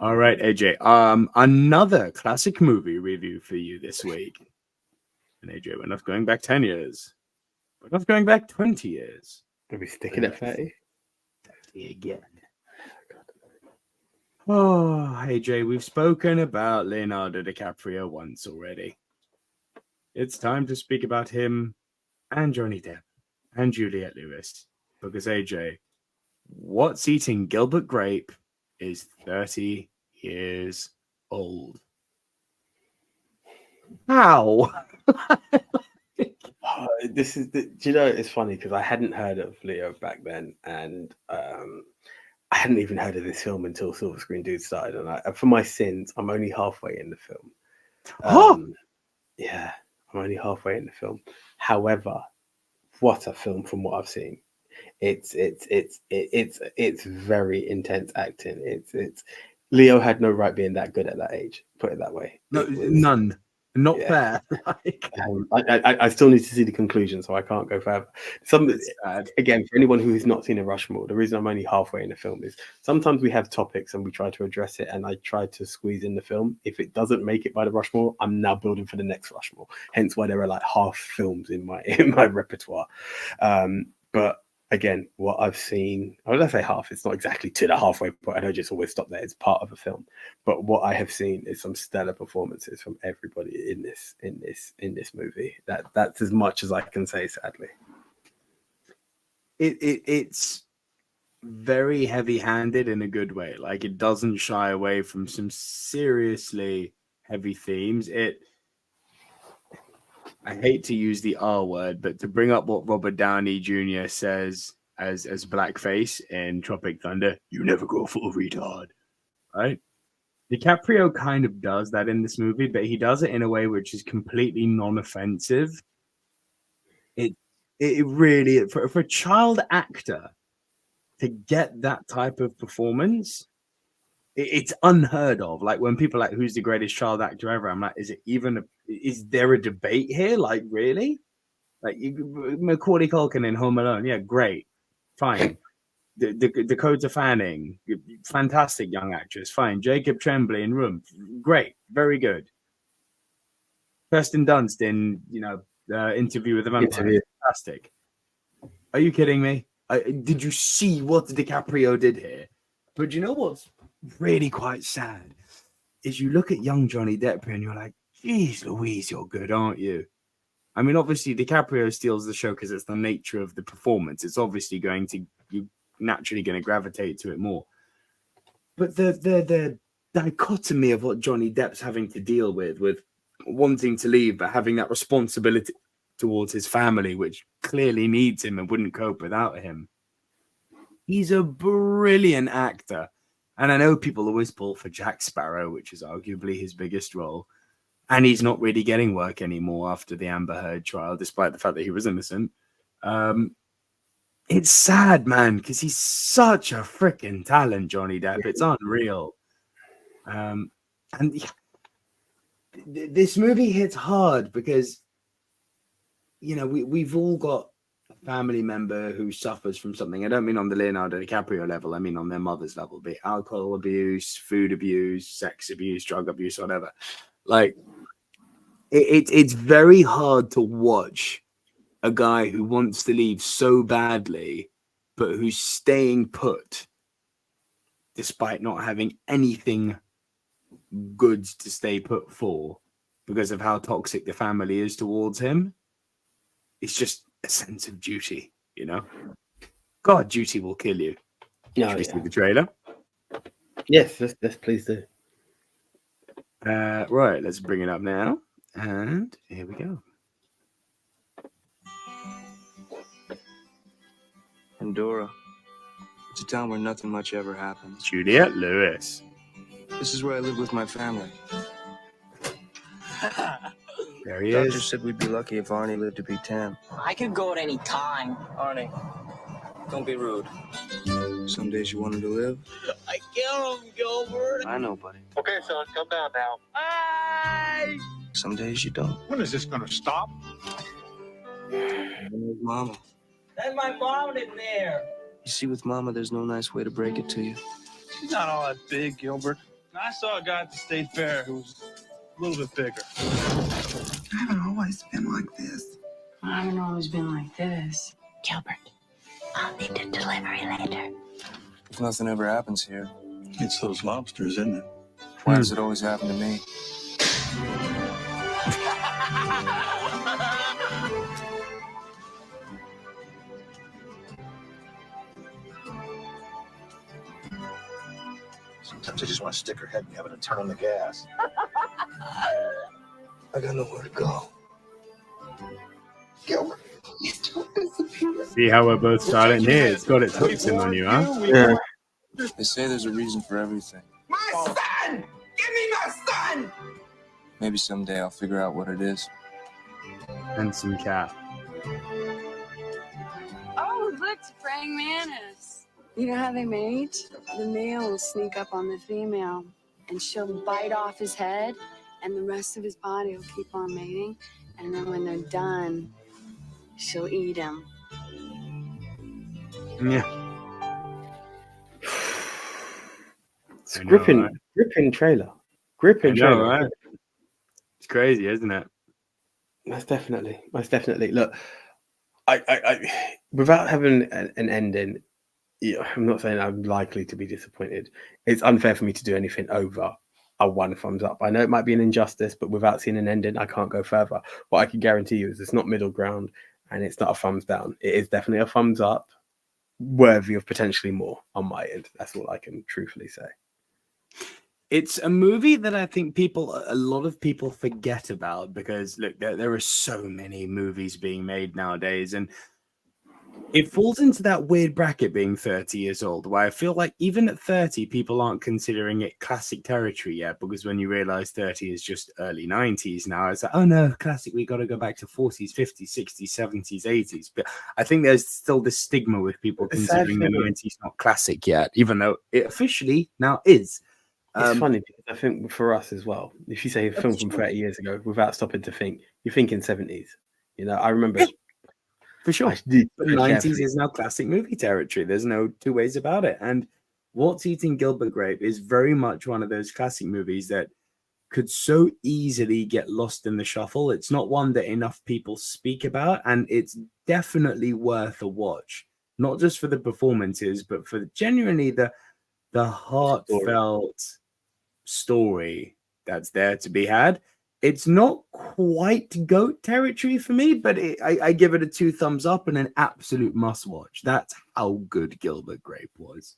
All right, AJ. Another classic movie review for you this week. And AJ, we're not going back 10 years. We're not going back 20 years. Are we sticking at 30? 30 again. Oh, AJ, we've spoken about Leonardo DiCaprio once already. It's time to speak about him and Johnny Depp and Juliette Lewis. Because AJ, What's Eating Gilbert Grape is 30 years old. How? Do you know, it's funny because I hadn't heard of Leo back then, and I hadn't even heard of this film until Silver Screen Dude started. And for my sins, I'm only halfway in the film. Yeah, I'm only halfway in the film. However, what a film from what I've seen. It's very intense acting. It's Leo had no right being that good at that age. Put it that way. No, none. Not fair. I still need to see the conclusion, so I can't go further. Again, for anyone who has not seen a Rushmore, the reason I'm only halfway in the film is sometimes we have topics and we try to address it, and I try to squeeze in the film. If it doesn't make it by the Rushmore, I'm now building for the next Rushmore. Hence why there are like half films in my repertoire. But again, what I've seen, let's say half, it's not exactly to the halfway point. I don't just always stop there. It's part of a film. But what I have seen is some stellar performances from everybody in this movie. That's as much as I can say, sadly. It's very heavy-handed in a good way. Like, it doesn't shy away from some seriously heavy themes. I hate to use the R word, but to bring up what Robert Downey Jr. says as blackface in Tropic Thunder, you never go full retard, right? DiCaprio kind of does that in this movie, but he does it in a way which is completely non-offensive. It really, for a child actor to get that type of performance, it's unheard of. Like, when people are like, who's the greatest child actor ever? I'm like, is there a debate here? Like, really? Like, Macaulay Culkin in Home Alone, yeah, great, fine. Dakota Fanning, fantastic young actress, fine. Jacob Tremblay in Room, great, very good. Kirsten Dunst in Interview with the Vampire, fantastic. Are you kidding me? Did you see what DiCaprio did here? But you know what's really quite sad is you look at young Johnny Depp and you're like, geez Louise, you're good, aren't you? I mean, obviously DiCaprio steals the show because it's the nature of the performance. It's obviously you're naturally going to gravitate to it more. But the dichotomy of what Johnny Depp's having to deal with wanting to leave but having that responsibility towards his family, which clearly needs him and wouldn't cope without him. He's a brilliant actor. And I know people always pull for Jack Sparrow, which is arguably his biggest role. And he's not really getting work anymore after the Amber Heard trial, despite the fact that he was innocent. It's sad, man, because he's such a freaking talent, Johnny Depp. It's unreal. And this movie hits hard because, we've all got family member who suffers from something. I don't mean on the Leonardo DiCaprio level. I mean on their mother's level, be it alcohol abuse, food abuse, sex abuse, drug abuse, whatever. Like, it's very hard to watch a guy who wants to leave so badly, but who's staying put despite not having anything good to stay put for because of how toxic the family is towards him. It's just a sense of duty, God, duty will kill you. Should we see the trailer? Yes, let's please do. Right, let's bring it up now. And here we go. Pandora. It's a town where nothing much ever happens. Juliette Lewis. This is where I live with my family. There he is. Doctor said we'd be lucky if Arnie lived to be 10. I could go at any time. Arnie, don't be rude. Some days you want him to live. I kill him, Gilbert. I know, buddy. Okay, son, come down now. Bye. Some days you don't. When is this gonna stop? Mama. Send my mom in there. You see, with Mama, there's no nice way to break it to you. She's not all that big, Gilbert. I saw a guy at the state fair who was a little bit bigger. I haven't always been like this. I haven't always been like this. Gilbert, I'll need a delivery later. If nothing ever happens here, It's those lobsters, isn't it? why does it always happen to me? Sometimes I just want to stick her head in heaven and turn on the gas. I got nowhere to go. Gilbert, please don't disappear. See how we're both silent here? It's got its hooks in on you, huh? Yeah. They say there's a reason for everything. My son! Give me my son! Maybe someday I'll figure out what it is. Handsome cat. Oh, look, it's praying mantis. You know how they mate? The male will sneak up on the female, and she'll bite off his head, and the rest of his body will keep on mating. And then when they're done, she'll eat him. Yeah. It's I know, gripping, right? gripping trailer. Gripping I know, trailer. right? It's crazy, isn't it? Most definitely. Look, I without having an ending, I'm not saying I'm likely to be disappointed. It's unfair for me to do anything over a 1 thumbs up. I know it might be an injustice, but without seeing an ending, I can't go further. What I can guarantee you is it's not middle ground and it's not a thumbs down. It is definitely a thumbs up, worthy of potentially more on my end. That's all I can truthfully say. It's a movie that I think a lot of people forget about because look, there are so many movies being made nowadays, and it falls into that weird bracket being 30 years old, where I feel like even at 30, people aren't considering it classic territory yet, because when you realize 30 is just early 90s now, it's like, oh no, classic, we got to go back to 40s, 50s, 60s, 70s, 80s. But I think there's still this stigma with people considering the 90s not classic yet, even though it officially now is. It's funny because I think for us as well, if you say a film from 30 years ago without stopping to think, you're thinking 70s. You know, I remember. For sure. But 90s is now classic movie territory. There's no two ways about it. And What's Eating Gilbert Grape is very much one of those classic movies that could so easily get lost in the shuffle. It's not one that enough people speak about, and it's definitely worth a watch. Not just for the performances, but for genuinely the heartfelt story that's there to be had. It's not quite GOAT territory for me, but I give it a 2 thumbs up and an absolute must watch. That's how good Gilbert Grape was.